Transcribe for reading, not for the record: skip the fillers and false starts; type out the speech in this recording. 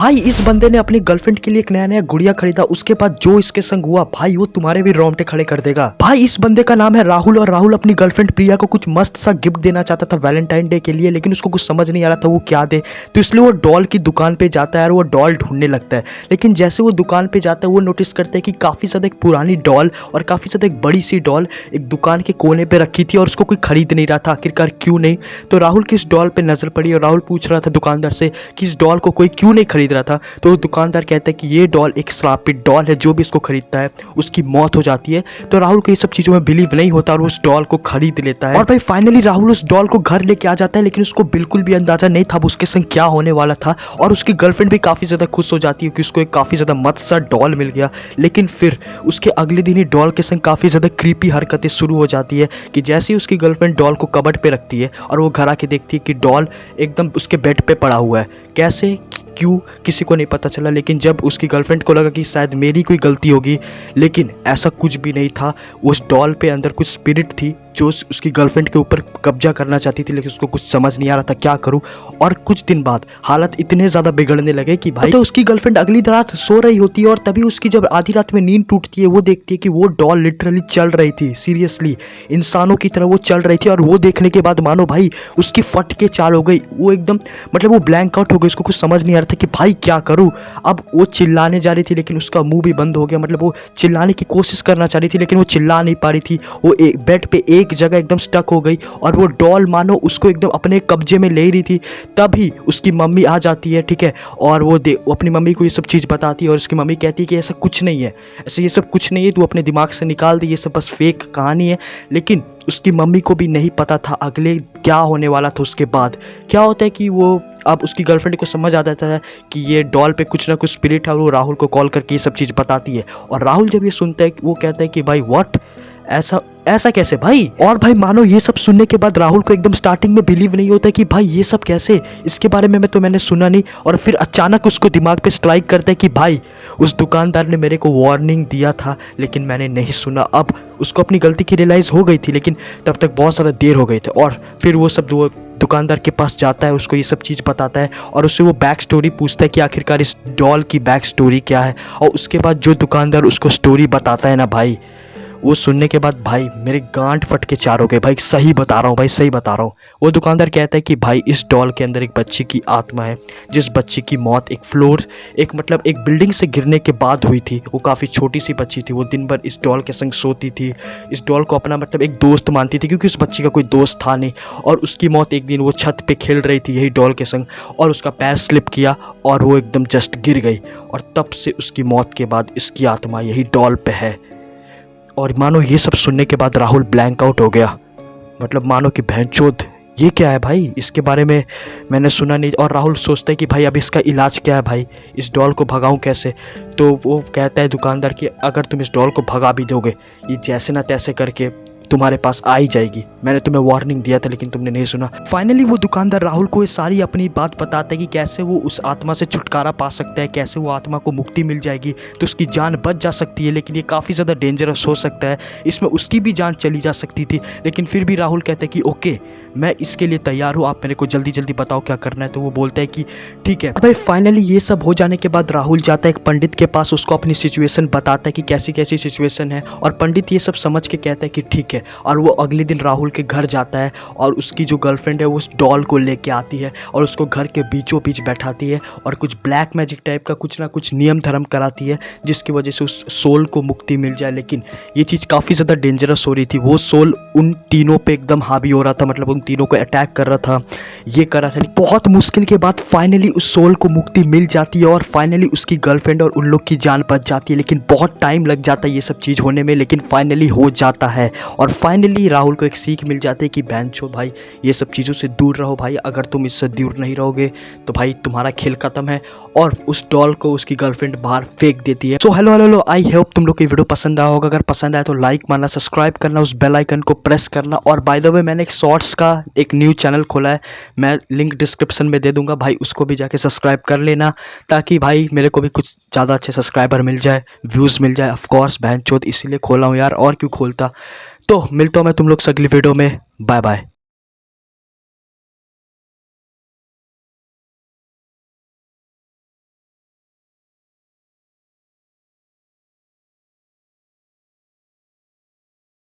भाई इस बंदे ने अपनी गर्लफ्रेंड के लिए एक नया नया गुड़िया खरीदा, उसके बाद जो इसके संग हुआ भाई वो तुम्हारे भी रोंगटे खड़े कर देगा। भाई इस बंदे का नाम है राहुल और राहुल अपनी गर्लफ्रेंड प्रिया को कुछ मस्त सा गिफ्ट देना चाहता था वैलेंटाइन डे के लिए, लेकिन उसको कुछ समझ नहीं आ रहा था वो क्या दे। तो इसलिए वो डॉल की दुकान पे जाता है और वो डॉल ढूंढने लगता है। लेकिन जैसे वो दुकान पे जाता है वो नोटिस करता है कि काफ़ी ज़्यादा एक पुरानी डॉल और काफ़ी ज़्यादा एक बड़ी सी डॉल एक दुकान के कोने पर रखी थी और उसको कोई खरीद नहीं रहा था। आखिरकार क्यों नहीं? तो राहुल की इस डॉल पर नज़र पड़ी और राहुल पूछ रहा था दुकानदार से कि इस डॉल को कोई क्यों नहीं खरीद रहा था। तो दुकानदार कहता है कि ये डॉल एक श्रापित डॉल है, जो भी इसको खरीदता है उसकी मौत हो जाती है। तो राहुल को ये सब चीज़ों में बिलीव नहीं होता और उस डॉल को खरीद लेता है। और भाई फाइनली राहुल उस डॉल को घर लेके आ जाता है, लेकिन उसको बिल्कुल भी अंदाजा नहीं था उसके संग क्या होने वाला था। और उसकी गर्लफ्रेंड भी काफ़ी ज़्यादा खुश हो जाती है कि उसको एक काफ़ी ज़्यादा मस्त सा डॉल मिल गया। लेकिन फिर उसके अगले दिन ही डॉल के संग काफ़ी ज़्यादा क्रीपी हरकतें शुरू हो जाती है कि जैसे ही उसकी गर्लफ्रेंड डॉल को कबर्ड पे रखती है और वो घर आके देखती है कि डॉल एकदम उसके बेड पे पड़ा हुआ है। कैसे क्यों किसी को नहीं पता चला, लेकिन जब उसकी गर्लफ्रेंड को लगा कि शायद मेरी कोई गलती होगी, लेकिन ऐसा कुछ भी नहीं था। उस डॉल पे अंदर कुछ स्पिरिट थी जो उसकी गर्लफ्रेंड के ऊपर कब्जा करना चाहती थी, लेकिन उसको कुछ समझ नहीं आ रहा था क्या करूं। और कुछ दिन बाद हालत इतने ज़्यादा बिगड़ने लगे कि भाई तो उसकी गर्लफ्रेंड अगली रात सो रही होती है और तभी उसकी जब आधी रात में नींद टूटती है वो देखती है कि वो डॉल लिटरली चल रही थी, सीरियसली इंसानों की तरह वो चल रही थी। और वो देखने के बाद मानो भाई उसकी फट के चाल हो गई, वो एकदम मतलब वो ब्लैंक आउट हो गई, उसको कुछ समझ नहीं आ रहा था कि भाई क्या करूं। अब वो चिल्लाने जा रही थी लेकिन उसका मुंह भी बंद हो गया, मतलब वो चिल्लाने की कोशिश करना चाह रही थी लेकिन वो चिल्ला नहीं पा रही थी। वो एक बेड पे एक जगह एकदम स्टक हो गई और वो डॉल मानो उसको एकदम अपने कब्जे में ले रही थी। तभी उसकी मम्मी आ जाती है, ठीक है, और वो अपनी मम्मी को ये सब चीज़ बताती है और उसकी मम्मी कहती है कि ऐसा कुछ नहीं है, ऐसे ये सब कुछ नहीं है, तू अपने दिमाग से निकाल दे, ये सब बस फेक कहानी है। लेकिन उसकी मम्मी को भी नहीं पता था अगले क्या होने वाला था। उसके बाद क्या होता है कि वो अब उसकी गर्लफ्रेंड को समझ आ जाता है कि ये डॉल पे कुछ ना कुछ स्पिरिट है और वो राहुल को कॉल करके ये सब चीज़ बताती है। और राहुल जब ये सुनता है वो कहता है कि भाई व्हाट, ऐसा कैसे भाई? और भाई मानो ये सब सुनने के बाद राहुल को एकदम स्टार्टिंग में बिलीव नहीं होता कि भाई ये सब कैसे, इसके बारे में मैंने सुना नहीं। और फिर अचानक उसको दिमाग पे स्ट्राइक करता है कि भाई उस दुकानदार ने मेरे को वार्निंग दिया था लेकिन मैंने नहीं सुना। अब उसको अपनी गलती की रियलाइज़ हो गई थी लेकिन तब तक बहुत ज़्यादा देर हो गई थी। और फिर वो दुकानदार के पास जाता है, उसको ये सब चीज़ बताता है और उससे वो बैक स्टोरी पूछता है कि आखिरकार इस डॉल की बैक स्टोरी क्या है। और उसके बाद जो दुकानदार उसको स्टोरी बताता है ना भाई, वो सुनने के बाद भाई मेरे गांठ फट के चार हो गए। भाई सही बता रहा हूँ, भाई सही बता रहा हूँ। वो दुकानदार कहता है कि भाई इस डॉल के अंदर एक बच्ची की आत्मा है, जिस बच्ची की मौत एक बिल्डिंग से गिरने के बाद हुई थी। वो काफ़ी छोटी सी बच्ची थी, वो दिन भर इस डॉल के संग सोती थी, इस डॉल को अपना एक दोस्त मानती थी क्योंकि उस बच्ची का कोई दोस्त था नहीं। और उसकी मौत एक दिन वो छत पे खेल रही थी यही डॉल के संग और उसका पैर स्लिप किया और वो एकदम जस्ट गिर गई। और तब से उसकी मौत के बाद इसकी आत्मा यही डॉल पे है। और मानो ये सब सुनने के बाद राहुल ब्लैंक आउट हो गया, मतलब मानो कि भैंचोद ये क्या है भाई, इसके बारे में मैंने सुना नहीं। और राहुल सोचता है कि भाई अब इसका इलाज क्या है भाई, इस डॉल को भगाऊं कैसे? तो वो कहता है दुकानदार कि अगर तुम इस डॉल को भगा भी दोगे ये जैसे ना तैसे करके तुम्हारे पास आ ही जाएगी। मैंने तुम्हें वार्निंग दिया था लेकिन तुमने नहीं सुना। फाइनली वो दुकानदार राहुल को ये सारी अपनी बात बताता है कि कैसे वो उस आत्मा से छुटकारा पा सकता है, कैसे वो आत्मा को मुक्ति मिल जाएगी तो उसकी जान बच जा सकती है। लेकिन ये काफ़ी ज़्यादा डेंजरस हो सकता है, इसमें उसकी भी जान चली जा सकती थी। लेकिन फिर भी राहुल कहता है कि ओके मैं इसके लिए तैयार हूँ, आप मेरे को जल्दी जल्दी बताओ क्या करना है। तो वो बोलता है कि ठीक है भाई। फाइनली ये सब हो जाने के बाद राहुल जाता है एक पंडित के पास, उसको अपनी सिचुएशन बताता है कि कैसी कैसी सिचुएशन है और पंडित ये सब समझ के कहता है कि ठीक है। और वो अगले दिन राहुल के घर जाता है और उसकी जो गर्लफ्रेंड है वो उस डॉल को लेके आती है और उसको घर के बीचों बीच बैठाती है और कुछ ब्लैक मैजिक टाइप का कुछ ना कुछ नियम धर्म कराती है जिसकी वजह से उस सोल को मुक्ति मिल जाए। लेकिन ये चीज़ काफ़ी ज़्यादा डेंजरस हो रही थी, वो सोल उन तीनों पे एकदम हावी हो रहा था, मतलब तीनों को अटैक कर रहा था, ये कर रहा था। बहुत मुश्किल के बाद फाइनली उस सोल को मुक्ति मिल जाती है और फाइनली उसकी गर्लफ्रेंड और उन लोग की जान बच जाती है। लेकिन बहुत टाइम लग जाता है ये सब चीज़ होने में, लेकिन फाइनली हो जाता है। और फाइनली राहुल को एक सीख मिल जाती है कि बहनचो भाई ये सब चीज़ों से दूर रहो भाई, अगर तुम इससे दूर नहीं रहोगे तो भाई तुम्हारा खेल खत्म है। और उस डॉल को उसकी गर्लफ्रेंड बाहर फेंक देती है। सो हेलो, आई होप तुम लोग को वीडियो पसंद आया होगा। अगर पसंद आया तो लाइक मारना, सब्सक्राइब करना, उस बेल आइकन को प्रेस करना। और बाय द वे मैंने एक शॉर्ट्स का एक न्यू चैनल खोला है, मैं लिंक डिस्क्रिप्शन में दे दूंगा भाई, उसको भी जाके सब्सक्राइब कर लेना ताकि भाई मेरे को भी कुछ ज़्यादा अच्छे सब्सक्राइबर मिल जाए, व्यूज़ मिल जाए। ऑफकोर्स बहनचोद इसीलिए खोला हूँ यार, और क्यों खोलता। तो मिलता हूँ मैं तुम लोग से अगली वीडियो में, बाय बाय।